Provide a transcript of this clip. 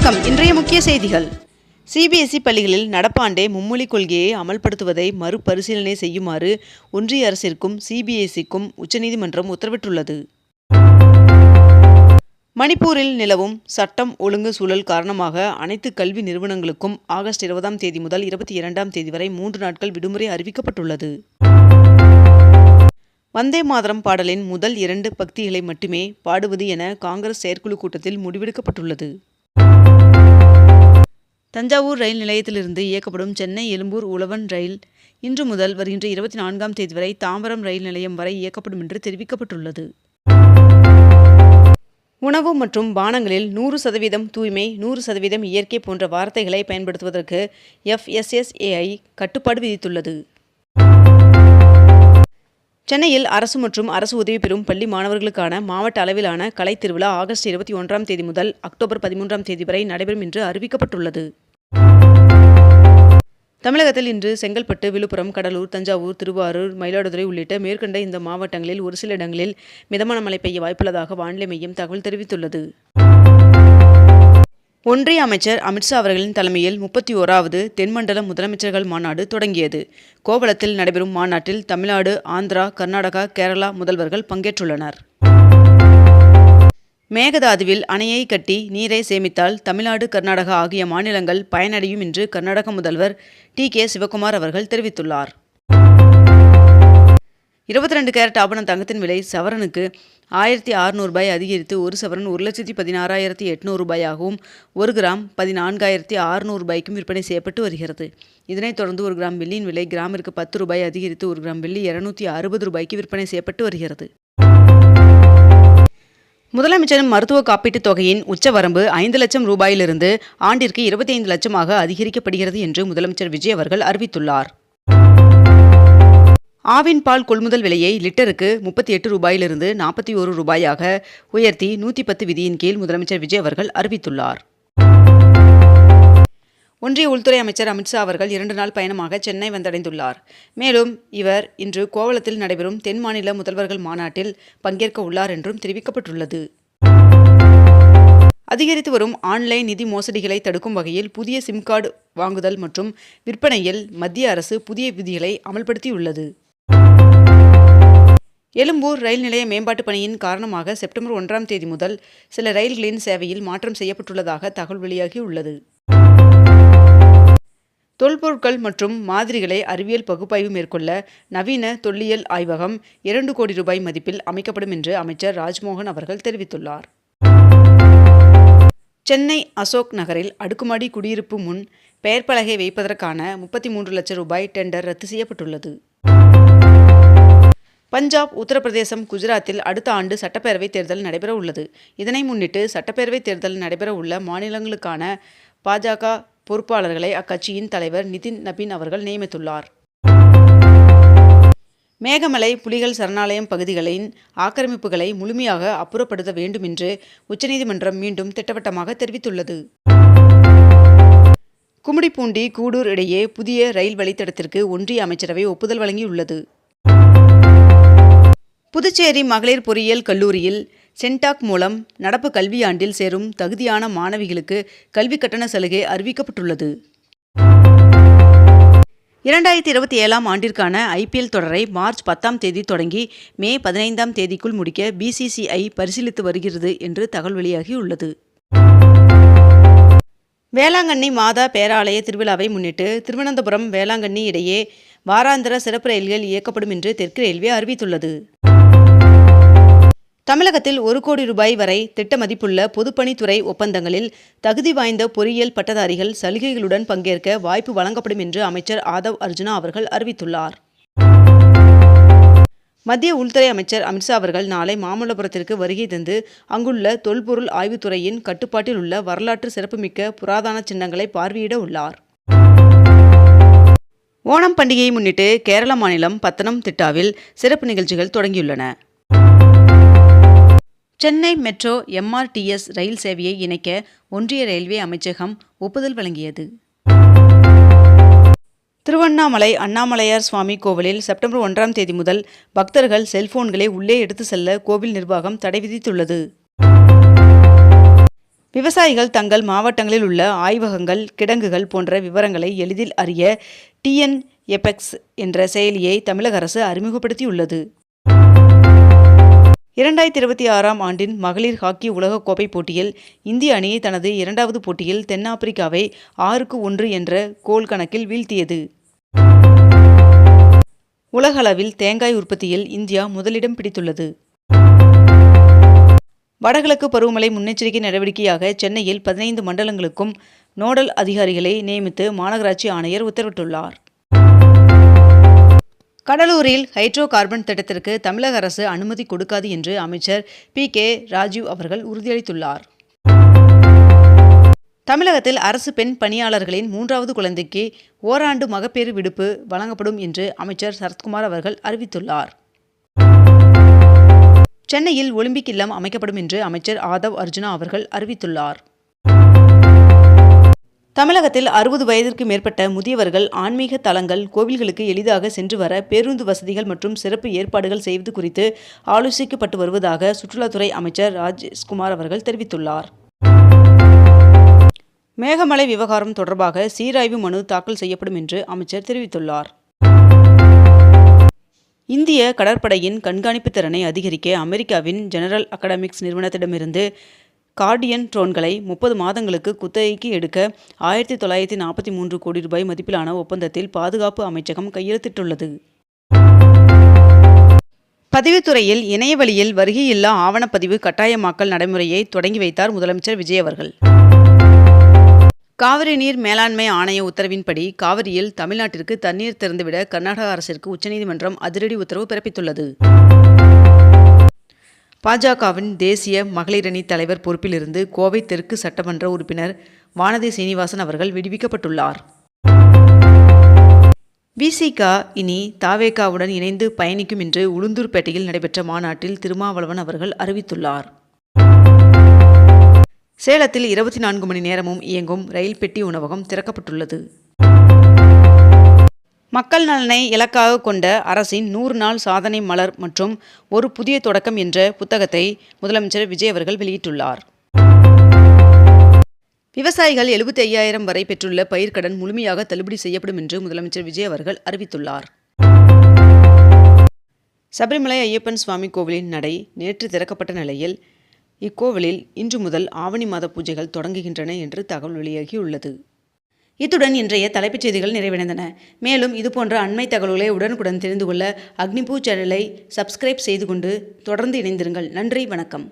வணக்கம். இன்றைய முக்கிய செய்திகள். சிபிஎஸ்இ பள்ளிகளில் நடப்பாண்டே மும்மொழிக் கொள்கையை அமல்படுத்துவதை மறுபரிசீலனை செய்யுமாறு ஒன்றிய அரசிற்கும் சிபிஎஸ்இக்கும் உச்சநீதிமன்றம் உத்தரவிட்டுள்ளது. மணிப்பூரில் நிலவும் சட்டம் ஒழுங்கு சூழல் காரணமாக அனைத்து கல்வி நிறுவனங்களுக்கும் ஆகஸ்ட் 20ஆம் தேதி முதல் 22ஆம் தேதி வரை 3 நாட்கள் விடுமுறை அறிவிக்கப்பட்டுள்ளது. வந்தே மாதரம் பாடலின் முதல் 2 பக்திகளை மட்டுமே பாடுவது என காங்கிரஸ் செயற்குழு கூட்டத்தில் முடிவெடுக்கப்பட்டுள்ளது. தஞ்சாவூர் ரயில் நிலையத்திலிருந்து இயக்கப்படும் சென்னை எழும்பூர் உழவன் ரயில் இன்று முதல் வருகின்ற 24ஆம் தேதி வரை தாம்பரம் ரயில் நிலையம் வரை இயக்கப்படும் என்று தெரிவிக்கப்பட்டுள்ளது. உணவு மற்றும் பானங்களில் 100% தூய்மை, 100% இயற்கை போன்ற வார்த்தைகளை பயன்படுத்துவதற்கு FSSAI கட்டுப்பாடு விதித்துள்ளது. சென்னையில் அரசு மற்றும் அரசு உதவி பெறும் பள்ளி மாணவர்களுக்கான மாவட்ட அளவிலான கலைத் திருவிழா ஆகஸ்ட் 21ஆம் தேதி முதல் அக்டோபர் 13ஆம் தேதி வரை நடைபெறும் என்று அறிவிக்கப்பட்டுள்ளது. தமிழகத்தில் இன்று செங்கல்பட்டு, விழுப்புரம், கடலூர், தஞ்சாவூர், திருவாரூர், மயிலாடுதுறை உள்ளிட்ட மேற்கண்ட இந்த மாவட்டங்களில் ஒரு சில இடங்களில் மிதமான மழை பெய்ய வாய்ப்புள்ளதாக வானிலை மையம் தகவல் தெரிவித்துள்ளது. ஒன்றிய அமைச்சர் அமித்ஷா அவர்களின் தலைமையில் 31வது தென்மண்டல முதலமைச்சர்கள் மாநாடு தொடங்கியது. கோவளத்தில் நடைபெறும் மாநாட்டில் தமிழ்நாடு, ஆந்திரா, கர்நாடகா, கேரளா முதல்வர்கள் பங்கேற்றுள்ளனர். மேகதாதுவில் அணையை கட்டி நீரை சேமித்தால் தமிழ்நாடு, கர்நாடகா ஆகிய மாநிலங்கள் பயனடையும் என்று கர்நாடக முதல்வர் TK சிவக்குமார் அவர்கள் தெரிவித்துள்ளார். 22 கேரட் ஆபண தங்கத்தின் விலை சவரனுக்கு 1600 ரூபாய் அதிகரித்து ஒரு சவரன் 1,16,800 ரூபாயாகவும் 1 கிராம் 14,600 ரூபாய்க்கும் விற்பனை செய்யப்பட்டு வருகிறது. இதனைத் தொடர்ந்து 1 கிராம் வெள்ளியின் விலை கிராமிற்கு 10 ரூபாய் அதிகரித்து 1 கிராம் வெள்ளி 260 ரூபாய்க்கு விற்பனை செய்யப்பட்டு வருகிறது. முதலமைச்சரின் மருத்துவ காப்பீட்டுத் தொகையின் உச்சவரம்பு 5 லட்சம் ரூபாயிலிருந்து ஆண்டிற்கு 25 லட்சமாக அதிகரிக்கப்படுகிறது என்று முதலமைச்சர் விஜய் அவர்கள் அறிவித்துள்ளார். ஆவின் பால் கொள்முதல் விலையை லிட்டருக்கு 38 ரூபாயிலிருந்து 41 ரூபாயாக உயர்த்தி 110 விதியின் கீழ் முதலமைச்சர் விஜய் அவர்கள் அறிவித்துள்ளார். ஒன்றிய உள்துறை அமைச்சர் அமித்ஷா அவர்கள் 2 நாள் பயணமாக சென்னை வந்தடைந்துள்ளார். மேலும் இவர் இன்று கோவளத்தில் நடைபெறும் தென் மாநில முதல்வர்கள் மாநாட்டில் பங்கேற்க உள்ளார் என்றும் தெரிவிக்கப்பட்டுள்ளது. அதிகரித்து வரும் ஆன்லைன் நிதி மோசடிகளை தடுக்கும் வகையில் புதிய சிம் கார்டு வாங்குதல் மற்றும் விற்பனையில் மத்திய அரசு புதிய விதிகளை அமல்படுத்தியுள்ளது. எழும்பூர் ரயில் நிலைய மேம்பாட்டு பணியின் காரணமாக செப்டம்பர் 1ஆம் தேதி முதல் சில ரயில்களின் சேவையில் மாற்றம் செய்யப்பட்டுள்ளதாக தகவல் வெளியாகியுள்ளது. தொல்பொருட்கள் மற்றும் மாதிரிகளை அறிவியல் பகுப்பாய்வு மேற்கொள்ள நவீன தொல்லியல் ஆய்வகம் 2 கோடி ரூபாய் மதிப்பில் அமைக்கப்படும் என்று அமைச்சர் ராஜ்மோகன் அவர்கள் தெரிவித்துள்ளார். சென்னை அசோக் நகரில் அடுக்குமாடி குடியிருப்பு முன் பெயர் பலகை வைப்பதற்கான 33 லட்சம் ரூபாய் டெண்டர் ரத்து செய்யப்பட்டுள்ளது. பஞ்சாப், உத்தரப்பிரதேசம், குஜராத்தில் அடுத்த ஆண்டு சட்டப்பேரவைத் தேர்தல் நடைபெற உள்ளது. இதனை முன்னிட்டு சட்டப்பேரவைத் தேர்தல் நடைபெற உள்ள மாநிலங்களுக்கான பாஜக பொறுப்பாளர்களை அக்கட்சியின் தலைவர் நிதின் நபீன் அவர்கள் நியமித்துள்ளார். மேகமலை புலிகள் சரணாலயம் பகுதிகளின் ஆக்கிரமிப்புகளை முழுமையாக அப்புறப்படுத்த வேண்டும் என்று உச்சநீதிமன்றம் மீண்டும் திட்டவட்டமாக தெரிவித்துள்ளது. கும்மிடிப்பூண்டி, கூடூர் இடையே புதிய ரயில் வழித்தடத்திற்கு ஒன்றிய அமைச்சரவை ஒப்புதல் வழங்கியுள்ளது. புதுச்சேரி மகளிர் பொறியியல் கல்லூரியில் சென்டாக் மூலம் நடப்பு கல்வியாண்டில் சேரும் தகுதியான மாணவிகளுக்கு கல்வி கட்டண சலுகை அறிவிக்கப்பட்டுள்ளது. 2027ஆம் ஆண்டிற்கான IPL தொடரை மார்ச் 10ஆம் தேதி தொடங்கி மே 15ஆம் தேதிக்குள் முடிக்க BCCI பரிசீலித்து வருகிறது என்று தகவல் வெளியாகியுள்ளது. வேளாங்கண்ணி மாதா பேராலய திருவிழாவை முன்னிட்டு திருவனந்தபுரம், வேளாங்கண்ணி இடையே வாராந்திர சிறப்பு ரயில்கள் இயக்கப்படும் என்று தெற்கு ரயில்வே அறிவித்துள்ளது. தமிழகத்தில் 1 கோடி ரூபாய் வரை திட்ட மதிப்புள்ள பொதுப்பணித்துறை ஒப்பந்தங்களில் தகுதி வாய்ந்த பொறியியல் பட்டதாரிகள் சலுகைகளுடன் பங்கேற்க வாய்ப்பு வழங்கப்படும் என்று அமைச்சர் ஆதவ் அர்ஜுனா அவர்கள் அறிவித்துள்ளார். மத்திய உள்துறை அமைச்சர் அமித்ஷா அவர்கள் நாளை மாமல்லபுரத்திற்கு வருகை தந்து அங்குள்ள தொல்பொருள் ஆய்வுத்துறையின் கட்டுப்பாட்டில் உள்ள வரலாற்று சிறப்புமிக்க புராதன சின்னங்களை பார்வையிட உள்ளார். ஓணம் பண்டிகையை முன்னிட்டு கேரள மாநிலம் பத்தனம்திட்டாவில் சிறப்பு நிகழ்ச்சிகள் தொடங்கியுள்ளன. சென்னை மெட்ரோ MRTS ரயில் சேவையை இணைக்க ஒன்றிய ரயில்வே அமைச்சகம் ஒப்புதல் வழங்கியது. திருவண்ணாமலை அண்ணாமலையார் சுவாமி கோவிலில் செப்டம்பர் 1ஆம் தேதி முதல் பக்தர்கள் செல்போன்களை உள்ளே எடுத்து செல்ல கோவில் நிர்வாகம் தடை விதித்துள்ளது. விவசாயிகள் தங்கள் மாவட்டங்களில் உள்ள ஆய்வகங்கள், கிடங்குகள் போன்ற விவரங்களை எளிதில் அறிய டிஎன் எபெக்ஸ் என்ற செயலியை தமிழக அரசு அறிமுகப்படுத்தியுள்ளது. 2026ஆம் ஆண்டின் மகளிர் ஹாக்கி உலகக்கோப்பை போட்டியில் இந்திய அணி தனது இரண்டாவது போட்டியில் தென்னாப்பிரிக்காவை 6-1 என்ற கோல் கணக்கில் வீழ்த்தியது. உலகளவில் தேங்காய் உற்பத்தியில் இந்தியா முதலிடம் பிடித்துள்ளது. வடகிழக்கு பருவமழை முன்னெச்சரிக்கை நடவடிக்கையாக சென்னையில் 15 மண்டலங்களுக்கும் நோடல் அதிகாரிகளை நியமித்து மாநகராட்சி ஆணையர் உத்தரவிட்டுள்ளார். கடலூரில் ஹைட்ரோ கார்பன் திட்டத்திற்கு தமிழக அரசு அனுமதி கொடுக்காது என்று அமைச்சர் PK ராஜீவ் அவர்கள் உறுதியளித்துள்ளார். தமிழகத்தில் அரசு பெண் பணியாளர்களின் 3வது குழந்தைக்கு ஓராண்டு மகப்பேறு விடுப்பு வழங்கப்படும் என்று அமைச்சர் சரத்குமார் அவர்கள் அறிவித்துள்ளார். சென்னையில் ஒலிம்பிக் இல்லம் அமைக்கப்படும் என்று அமைச்சர் ஆதவ் அர்ஜுனா அவர்கள் அறிவித்துள்ளார். தமிழகத்தில் 60 வயதிற்கு மேற்பட்ட முதியவர்கள் ஆன்மீக தலங்கள், கோவில்களுக்கு எளிதாக சென்று வர பேருந்து வசதிகள் மற்றும் சிறப்பு ஏற்பாடுகள் செய்வது குறித்து ஆலோசிக்கப்பட்டு வருவதாக சுற்றுலாத்துறை அமைச்சர் ராஜேஷ்குமார் அவர்கள் தெரிவித்துள்ளார். மேகமலை விவகாரம் தொடர்பாக சீராய்வு மனு தாக்கல் செய்யப்படும் என்று அமைச்சர் தெரிவித்துள்ளார். இந்திய கடற்படையின் கண்காணிப்பு திறனை அதிகரிக்க அமெரிக்காவின் ஜெனரல் அகாடமிக்ஸ் நிறுவனத்திடமிருந்து கார்டியன் ட்ரோன்களை 30 மாதங்களுக்கு குத்தகைக்கு எடுக்க 1943 கோடி ரூபாய் மதிப்பிலான ஒப்பந்தத்தில் பாதுகாப்பு அமைச்சகம் கையெழுத்திட்டுள்ளது. பதிவுத்துறையில் இணையவழியில் வருகையில்லா ஆவணப்பதிவு கட்டாயமாக்கல் நடைமுறையை தொடங்கி வைத்தார் முதலமைச்சர் விஜய் அவர்கள். காவிரி நீர் மேலாண்மை ஆணைய உத்தரவின்படி காவிரியில் தமிழ்நாட்டிற்கு தண்ணீர் திறந்துவிட கர்நாடக அரசிற்கு உச்சநீதிமன்றம் அதிரடி உத்தரவு பிறப்பித்துள்ளது. பாஜகவின் தேசிய மகளிரணி தலைவர் பொறுப்பிலிருந்து கோவை தெற்கு சட்டமன்ற உறுப்பினர் வானதி சீனிவாசன் அவர்கள் விடுவிக்கப்பட்டுள்ளார். விசிக இனி தாவேகாவுடன் இணைந்து பயணிக்கும் என்று உளுந்தூர்பேட்டையில் நடைபெற்ற மாநாட்டில் திருமாவளவன் அவர்கள் அறிவித்துள்ளார். சேலத்தில் 24 மணி நேரமும் இயங்கும் ரயில் பெட்டி உணவகம் திறக்கப்பட்டுள்ளது. மக்கள் நலனை இலக்காக கொண்ட அரசின் 100 நாள் சாதனை மலர் மற்றும் ஒரு புதிய தொடக்கம் என்ற புத்தகத்தை முதலமைச்சர் விஜய் அவர்கள் வெளியிட்டுள்ளார். விவசாயிகள் 75,000 வரை பெற்றுள்ள பயிர்க்கடன் முழுமையாக தள்ளுபடி செய்யப்படும் என்று முதலமைச்சர் விஜய் அவர்கள் அறிவித்துள்ளார். சபரிமலை ஐயப்பன் சுவாமி கோவிலின் நடை நேற்று திறக்கப்பட்ட நிலையில் இக்கோவிலில் இன்று முதல் ஆவணி மாத பூஜைகள் தொடங்குகின்றன என்று தகவல் வெளியாகியுள்ளது. இத்துடன் இன்றைய தலைப்புச் செய்திகள் நிறைவடைந்தன. மேலும் இதுபோன்ற அண்மை தகவல்களை உடனுக்குடன் தெரிந்து கொள்ள அக்னிபூ சேனலை சப்ஸ்கிரைப் செய்து கொண்டு தொடர்ந்து இணைந்திருங்கள். நன்றி, வணக்கம்.